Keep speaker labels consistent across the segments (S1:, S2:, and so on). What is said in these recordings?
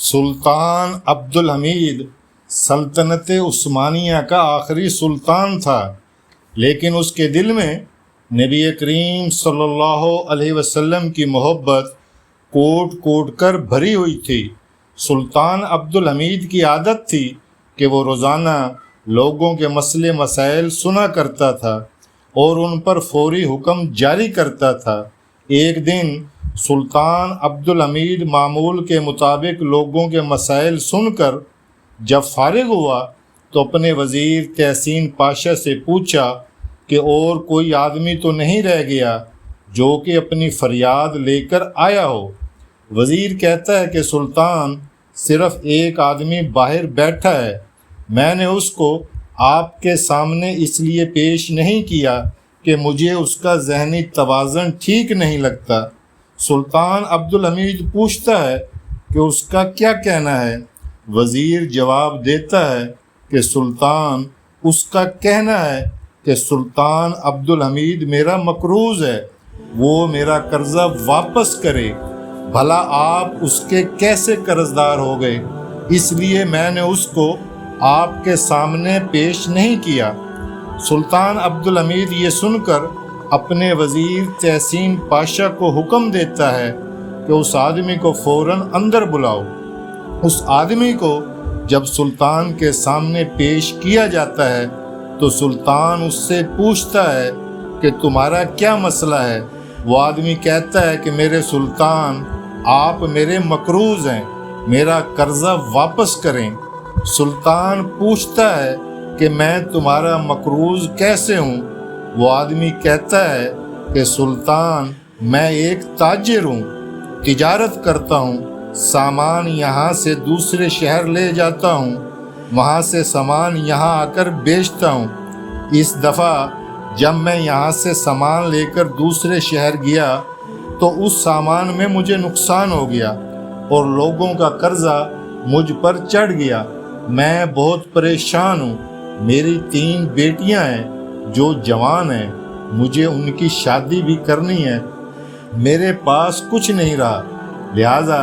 S1: سلطان عبد الحمید سلطنت عثمانیہ کا آخری سلطان تھا، لیکن اس کے دل میں نبی کریم صلی اللہ علیہ وسلم کی محبت کوٹ کوٹ کر بھری ہوئی تھی۔ سلطان عبد الحمید کی عادت تھی کہ وہ روزانہ لوگوں کے مسئلے مسائل سنا کرتا تھا اور ان پر فوری حکم جاری کرتا تھا۔ ایک دن سلطان عبد الحمید معمول کے مطابق لوگوں کے مسائل سن کر جب فارغ ہوا تو اپنے وزیر تحسین پاشا سے پوچھا کہ اور کوئی آدمی تو نہیں رہ گیا جو کہ اپنی فریاد لے کر آیا ہو۔ وزیر کہتا ہے کہ سلطان، صرف ایک آدمی باہر بیٹھا ہے، میں نے اس کو آپ کے سامنے اس لیے پیش نہیں کیا کہ مجھے اس کا ذہنی توازن ٹھیک نہیں لگتا۔ سلطان عبد الحمید پوچھتا ہے کہ اس کا کیا کہنا ہے؟ وزیر جواب دیتا ہے کہ سلطان، اس کا کہنا ہے کہ سلطان عبد الحمید میرا مقروض ہے، وہ میرا قرضہ واپس کرے۔ بھلا آپ اس کے کیسے قرض دار ہو گئے؟ اس لیے میں نے اس کو آپ کے سامنے پیش نہیں کیا۔ سلطان عبد الحمید یہ سن کر اپنے وزیر تحسین پاشا کو حکم دیتا ہے کہ اس آدمی کو فوراً اندر بلاؤ۔ اس آدمی کو جب سلطان کے سامنے پیش کیا جاتا ہے تو سلطان اس سے پوچھتا ہے کہ تمہارا کیا مسئلہ ہے؟ وہ آدمی کہتا ہے کہ میرے سلطان، آپ میرے مقروض ہیں، میرا قرضہ واپس کریں۔ سلطان پوچھتا ہے کہ میں تمہارا مقروض کیسے ہوں؟ وہ آدمی کہتا ہے کہ سلطان، میں ایک تاجر ہوں، تجارت کرتا ہوں، سامان یہاں سے دوسرے شہر لے جاتا ہوں، وہاں سے سامان یہاں آ کر بیچتا ہوں۔ اس دفعہ جب میں یہاں سے سامان لے کر دوسرے شہر گیا تو اس سامان میں مجھے نقصان ہو گیا اور لوگوں کا قرضہ مجھ پر چڑھ گیا۔ میں بہت پریشان ہوں۔ میری 3 بیٹیاں ہیں جو جوان ہیں، مجھے ان کی شادی بھی کرنی ہے۔ میرے پاس کچھ نہیں رہا، لہٰذا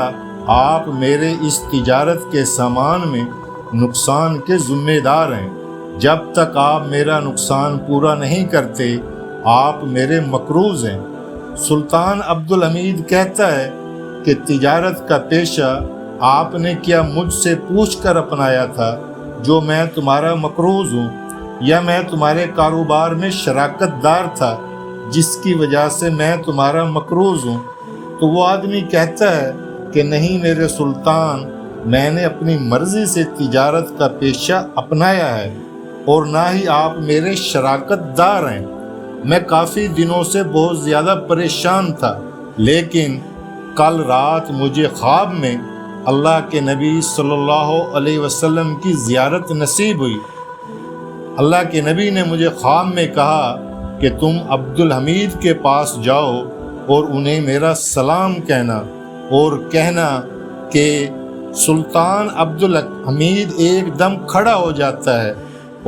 S1: آپ میرے اس تجارت کے سامان میں نقصان کے ذمہ دار ہیں۔ جب تک آپ میرا نقصان پورا نہیں کرتے، آپ میرے مقروض ہیں۔ سلطان عبد الحمید کہتا ہے کہ تجارت کا پیشہ آپ نے کیا مجھ سے پوچھ کر اپنایا تھا جو میں تمہارا مقروض ہوں، یا میں تمہارے کاروبار میں شراکت دار تھا جس کی وجہ سے میں تمہارا مقروض ہوں؟ تو وہ آدمی کہتا ہے کہ نہیں میرے سلطان، میں نے اپنی مرضی سے تجارت کا پیشہ اپنایا ہے اور نہ ہی آپ میرے شراکت دار ہیں۔ میں کافی دنوں سے بہت زیادہ پریشان تھا، لیکن کل رات مجھے خواب میں اللہ کے نبی صلی اللہ علیہ وسلم کی زیارت نصیب ہوئی۔ اللہ کے نبی نے مجھے خواب میں کہا کہ تم عبد الحمید کے پاس جاؤ اور انہیں میرا سلام کہنا اور کہنا کہ سلطان عبد الحمید ایک دم کھڑا ہو جاتا ہے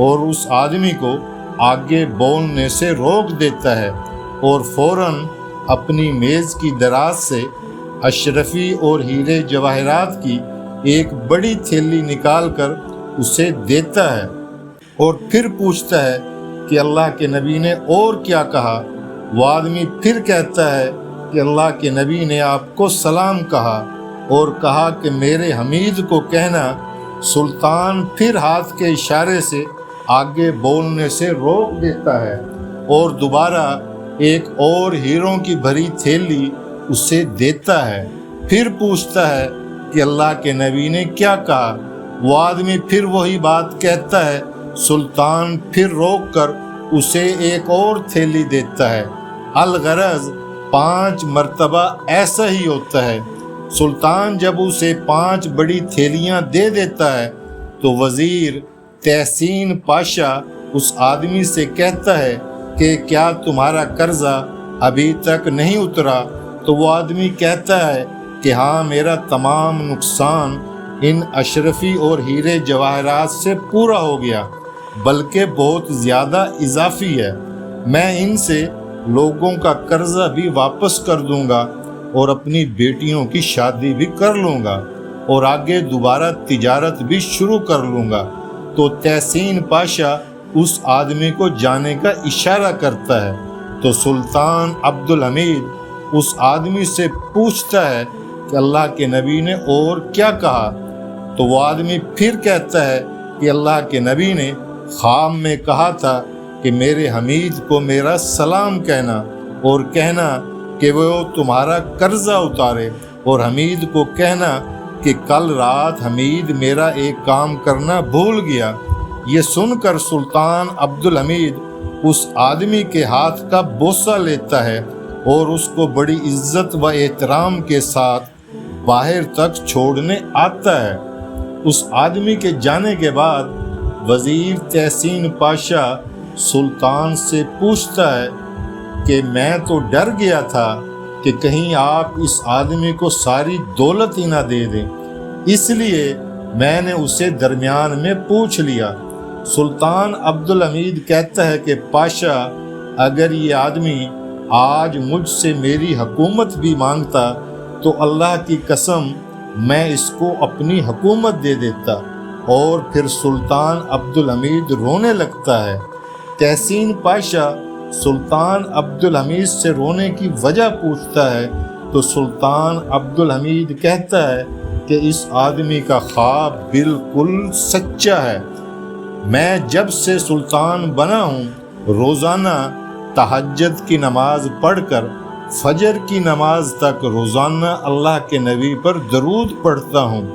S1: اور اس آدمی کو آگے بولنے سے روک دیتا ہے اور فوراً اپنی میز کی دراز سے اشرفی اور ہیرے جواہرات کی ایک بڑی تھیلی نکال کر اسے دیتا ہے اور پھر پوچھتا ہے کہ اللہ کے نبی نے اور کیا کہا؟ وہ آدمی پھر کہتا ہے کہ اللہ کے نبی نے آپ کو سلام کہا اور کہا کہ میرے حمید کو کہنا۔ سلطان پھر ہاتھ کے اشارے سے آگے بولنے سے روک دیتا ہے اور دوبارہ ایک اور ہیروں کی بھری تھیلی اسے دیتا ہے۔ پھر پوچھتا ہے کہ اللہ کے نبی نے کیا کہا؟ وہ آدمی پھر وہی بات کہتا ہے۔ سلطان پھر روک کر اسے ایک اور تھیلی دیتا ہے۔ الغرض 5 مرتبہ ایسا ہی ہوتا ہے۔ سلطان جب اسے 5 بڑی تھیلیاں دے دیتا ہے تو وزیر تحسین پاشا اس آدمی سے کہتا ہے کہ کیا تمہارا قرضہ ابھی تک نہیں اترا؟ تو وہ آدمی کہتا ہے کہ ہاں، میرا تمام نقصان ان اشرفی اور ہیرے جواہرات سے پورا ہو گیا، بلکہ بہت زیادہ اضافی ہے۔ میں ان سے لوگوں کا قرضہ بھی واپس کر دوں گا اور اپنی بیٹیوں کی شادی بھی کر لوں گا اور آگے دوبارہ تجارت بھی شروع کر لوں گا۔ تو تحسین پاشا اس آدمی کو جانے کا اشارہ کرتا ہے، تو سلطان عبدالحمید اس آدمی سے پوچھتا ہے کہ اللہ کے نبی نے اور کیا کہا؟ تو وہ آدمی پھر کہتا ہے کہ اللہ کے نبی نے خواب میں کہا تھا کہ میرے حمید کو میرا سلام کہنا اور کہنا کہ وہ تمہارا قرضہ اتارے، اور حمید کو کہنا کہ کل رات حمید میرا ایک کام کرنا بھول گیا۔ یہ سن کر سلطان عبدالحمید اس آدمی کے ہاتھ کا بوسہ لیتا ہے اور اس کو بڑی عزت و احترام کے ساتھ باہر تک چھوڑنے آتا ہے۔ اس آدمی کے جانے کے بعد وزیر تحسین پاشا سلطان سے پوچھتا ہے کہ میں تو ڈر گیا تھا کہ کہیں آپ اس آدمی کو ساری دولت ہی نہ دے دیں، اس لیے میں نے اسے درمیان میں پوچھ لیا۔ سلطان عبدالحمید کہتا ہے کہ پاشا، اگر یہ آدمی آج مجھ سے میری حکومت بھی مانگتا تو اللہ کی قسم میں اس کو اپنی حکومت دے دیتا۔ اور پھر سلطان عبدالحمید رونے لگتا ہے۔ تحسین پاشا سلطان عبدالحمید سے رونے کی وجہ پوچھتا ہے تو سلطان عبدالحمید کہتا ہے کہ اس آدمی کا خواب بالکل سچا ہے۔ میں جب سے سلطان بنا ہوں روزانہ تہجد کی نماز پڑھ کر فجر کی نماز تک روزانہ اللہ کے نبی پر درود پڑھتا ہوں۔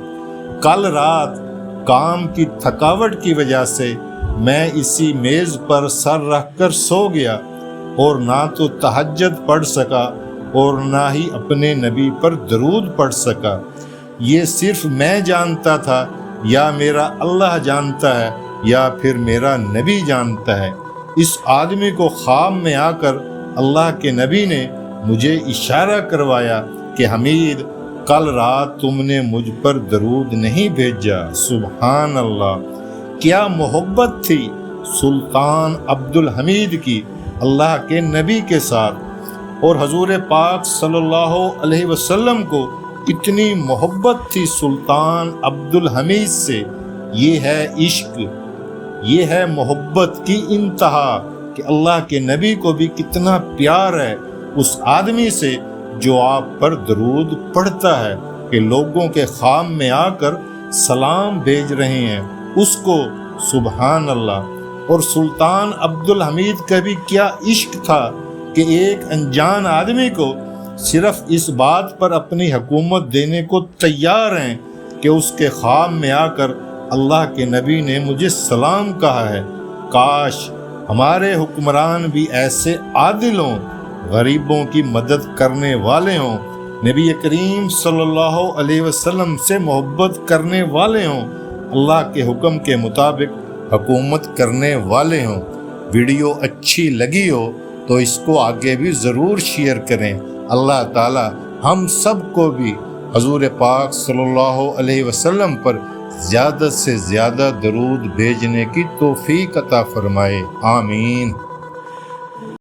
S1: کل رات کام کی تھکاوٹ کی وجہ سے میں اسی میز پر سر رکھ کر سو گیا اور نہ تو تہجد پڑھ سکا اور نہ ہی اپنے نبی پر درود پڑھ سکا۔ یہ صرف میں جانتا تھا یا میرا اللہ جانتا ہے یا پھر میرا نبی جانتا ہے۔ اس آدمی کو خواب میں آ کر اللہ کے نبی نے مجھے اشارہ کروایا کہ حمید، کل رات تم نے مجھ پر درود نہیں بھیجا۔ سبحان اللہ! کیا محبت تھی سلطان عبدالحمید کی اللہ کے نبی کے ساتھ، اور حضور پاک صلی اللہ علیہ وسلم کو اتنی محبت تھی سلطان عبدالحمید سے۔ یہ ہے عشق، یہ ہے محبت کی انتہا کہ اللہ کے نبی کو بھی کتنا پیار ہے اس آدمی سے جو آپ پر درود پڑھتا ہے کہ لوگوں کے خواب میں آ کر سلام بھیج رہے ہیں اس کو۔ سبحان اللہ! اور سلطان عبدالحمید کا بھی کیا عشق تھا کہ ایک انجان آدمی کو صرف اس بات پر اپنی حکومت دینے کو تیار ہیں کہ اس کے خواب میں آ کر اللہ کے نبی نے مجھے سلام کہا ہے۔ کاش ہمارے حکمران بھی ایسے عادل ہوں، غریبوں کی مدد کرنے والے ہوں، نبی کریم صلی اللہ علیہ وسلم سے محبت کرنے والے ہوں، اللہ کے حکم کے مطابق حکومت کرنے والے ہوں۔ ویڈیو اچھی لگی ہو تو اس کو آگے بھی ضرور شیئر کریں۔ اللہ تعالی ہم سب کو بھی حضور پاک صلی اللہ علیہ وسلم پر زیادہ سے زیادہ درود بھیجنے کی توفیق عطا فرمائے۔ آمین۔